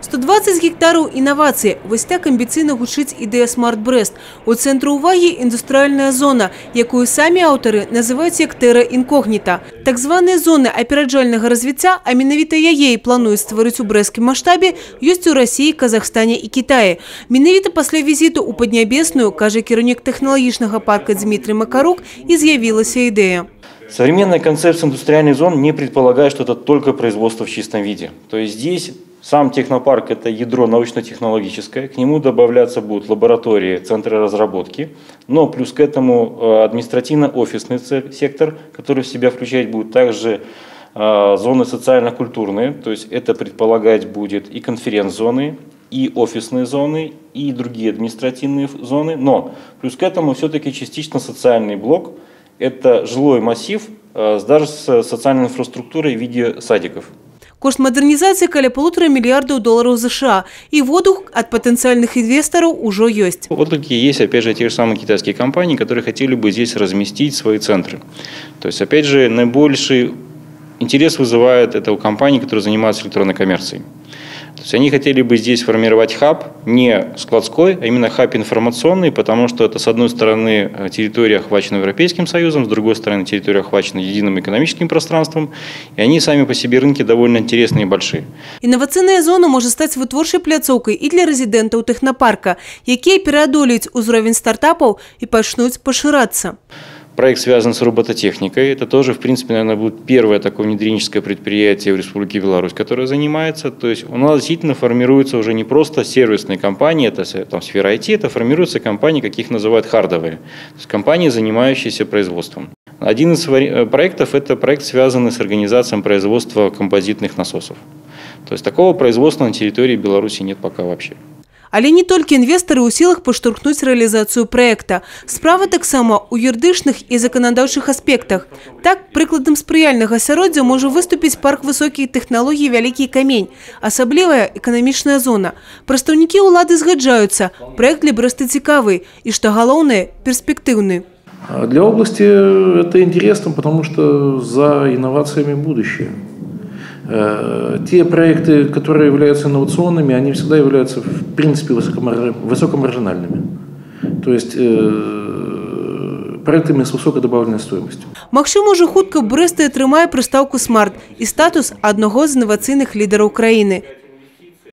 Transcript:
120 гектарів інновацій. Ось так амбіційно гучить ідея Smart Breast. У центрі уваги – індустріальна зона, яку самі автори називають як «Терра інкогніта». Так звані зони операджального розвиття, а менавіта яе планують створити у брестському масштабі, є у Росії, Казахстані і Китаї. Менавіта після візиту у Поднебесную, каже керівник технологічного парку Дмитрий Макарук, і з'явилася ідея. Современная концепция индустриальных зон не предполагает, что это только производство в чистом виде. То есть здесь сам технопарк – это ядро научно-технологическое, к нему добавляться будут лаборатории, центры разработки, но плюс к этому административно-офисный сектор, который в себя включать будет также зоны социально-культурные, то есть это предполагать будет и конференц-зоны, и офисные зоны, и другие административные зоны, но плюс к этому все-таки частично социальный блок. Это жилой массив, даже с социальной инфраструктурой в виде садиков. Кошт модернизации каля $1,5 миллиарда США. И воздух от потенциальных инвесторов уже есть. Отклики есть, опять же, те же самые китайские компании, которые хотели бы здесь разместить свои центры. То есть, опять же, наибольший интерес вызывает это у компаний, которые занимаются электронной коммерцией. То есть они хотели бы здесь формировать хаб, не складской, а именно хаб информационный, потому что это, с одной стороны, территория охвачена Европейским Союзом, с другой стороны, территория охвачена единым экономическим пространством, и они сами по себе рынки довольно интересные и большие. Інноваційна зона може стати витворчою пляцовкою і для резидентів технопарка, які переодолюють узровень стартапів і почнуть поширатися. Проект связан с робототехникой. Это тоже, в принципе, наверное, будет первое такое внедренческое предприятие в Республике Беларусь, которое занимается. То есть у нас действительно формируются уже не просто сервисные компании, это там сфера IT, это формируются компании, как их называют хардовые. То есть компании, занимающиеся производством. Один из проектов – это проект, связанный с организацией производства композитных насосов. То есть такого производства на территории Беларуси нет пока вообще. Але не тільки інвестори у силах поштовхнути реалізацію проєкту. Справа так само у юридичних і законодавчих аспектах. Так, прикладом сприяльного асяроддзя може виступити парк високих технологій «Великий камень», особлива економічна зона. Представники улады згаджаються, проєкт для Бреста цікавий і, що головне, перспективний. Для области это интересно, потому что за инновациями будущее. Те проекты, которые являются инновационными, они всегда являются, в принципе, высокомаржинальными. То есть проектами с высокой добавленной стоимостью. Магчыма, уже хутка Брест атрымае прыстаўку «Смарт» і статус аднаго з інавацыйных лідараў краіны.